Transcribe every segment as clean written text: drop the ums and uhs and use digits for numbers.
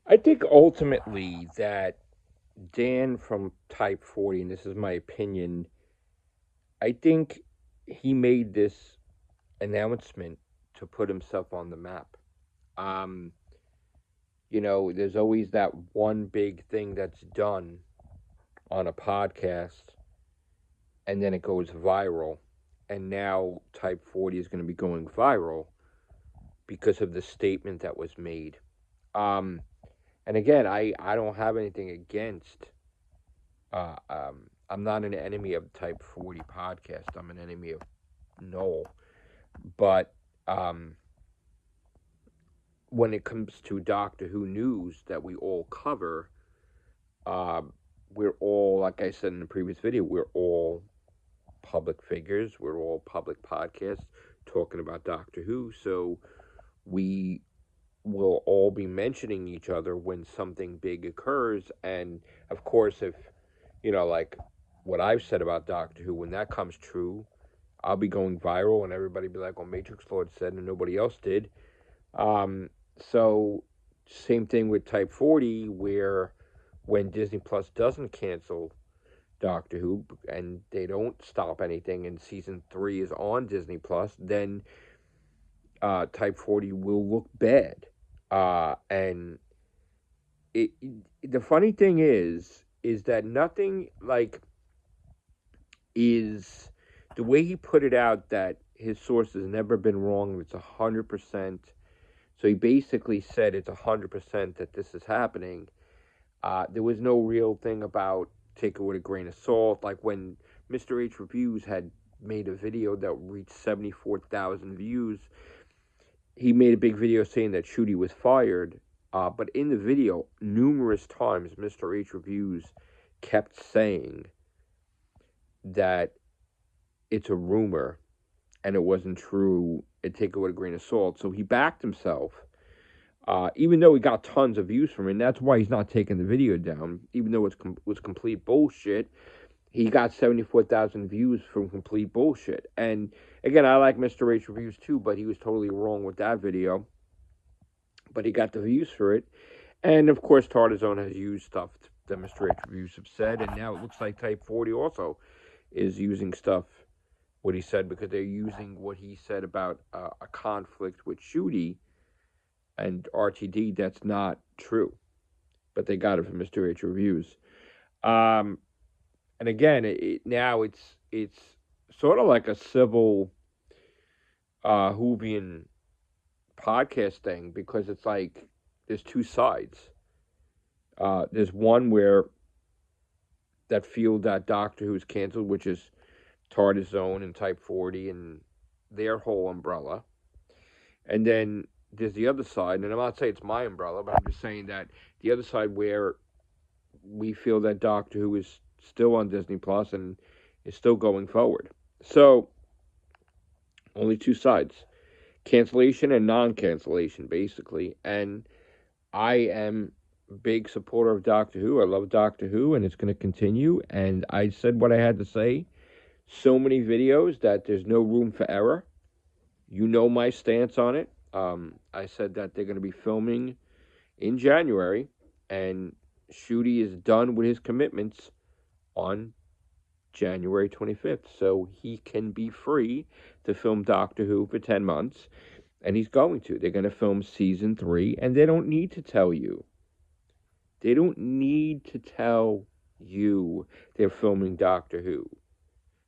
I think ultimately that Dan from Type 40, and this is my opinion, I think he made this announcement to put himself on the map. Um, there's always that one big thing that's done on a podcast, and then it goes viral. And now Type 40 is going to be going viral because of the statement that was made. Um, and again, I don't have anything against. I'm not an enemy of Type 40 podcast. I'm an enemy of Noel. But um, when it comes to Doctor Who news that we all cover, uh, we're all, like I said in the previous video, we're all public figures. We're all public podcasts talking about Doctor Who. So we will all be mentioning each other when something big occurs. And of course, if, like what I've said about Doctor Who, when that comes true, I'll be going viral and everybody be like, well, Matrix Lord said and nobody else did. Um, so, same thing with Type 40, where when Disney Plus doesn't cancel Doctor Who and they don't stop anything and season 3 is on Disney Plus, then Type 40 will look bad. And it, the funny thing is that nothing like is the way he put it out that his source has never been wrong. It's 100%. So he basically said it's 100% that this is happening. There was no real thing about take it with a grain of salt. Like when Mr. H Reviews had made a video that reached 74,000 views, he made a big video saying that Shooty was fired. But in the video, numerous times, Mr. H Reviews kept saying that it's a rumor and it wasn't true. And take it with a grain of salt. So he backed himself. Even though he got tons of views from it, and that's why he's not taking the video down. Even though it was complete bullshit, he got 74,000 views from complete bullshit. And again, I like Mr. H Reviews too, but he was totally wrong with that video. But he got the views for it. And of course, Tartazone has used stuff that Mr. H Reviews have said, and now it looks like Type 40 also is using stuff what he said because they're using what he said about a conflict with Shooty and RTD. That's not true, but they got it from Mr. H Reviews. Um, and again, now it's sort of like a civil Whovian podcast thing because it's like there's two sides. There's one where that feel that Doctor Who's canceled, which is TARDIS Zone and Type 40 and their whole umbrella. And then there's the other side, and I'm not saying it's my umbrella, but I'm just saying that the other side where we feel that Doctor Who is still on Disney Plus and is still going forward. So only two sides: cancellation and non-cancellation, basically. And I am a big supporter of Doctor Who. I love Doctor Who, and it's going to continue. And I said what I had to say. So many videos that there's no room for error. You know my stance on it. I said that they're going to be filming in January, and Shooty is done with his commitments on January 25th. So he can be free to film Doctor Who for 10 months, and he's going to. They're going to film season 3, and they don't need to tell you. They don't need to tell you they're filming Doctor Who.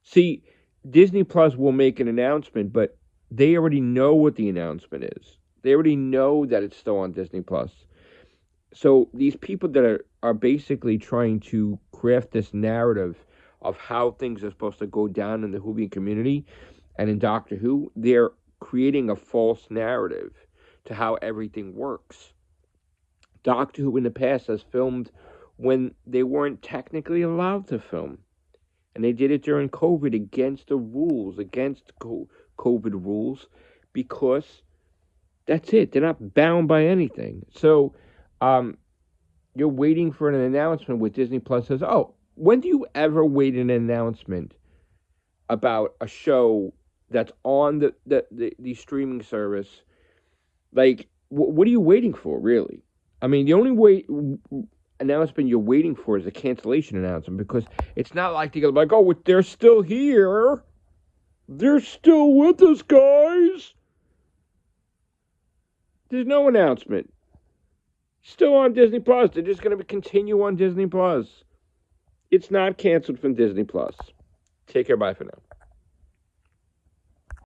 See, Disney Plus will make an announcement, but they already know what the announcement is. They already know that it's still on Disney Plus. So these people that are basically trying to craft this narrative of how things are supposed to go down in the Whovian community and in Doctor Who, they're creating a false narrative to how everything works. Doctor Who in the past has filmed when they weren't technically allowed to film. And they did it during COVID against the rules, against COVID rules, because that's it. They're not bound by anything. So um, you're waiting for an announcement with Disney Plus says, oh, when do you ever wait an announcement about a show that's on the streaming service? Like, what are you waiting for, really? I mean, the only announcement you're waiting for is a cancellation announcement, because it's not like they're like, oh, they're still here. They're still with us, guys. There's no announcement. Still on Disney Plus. They're just going to continue on Disney Plus. It's not canceled from Disney Plus. Take care. Bye for now.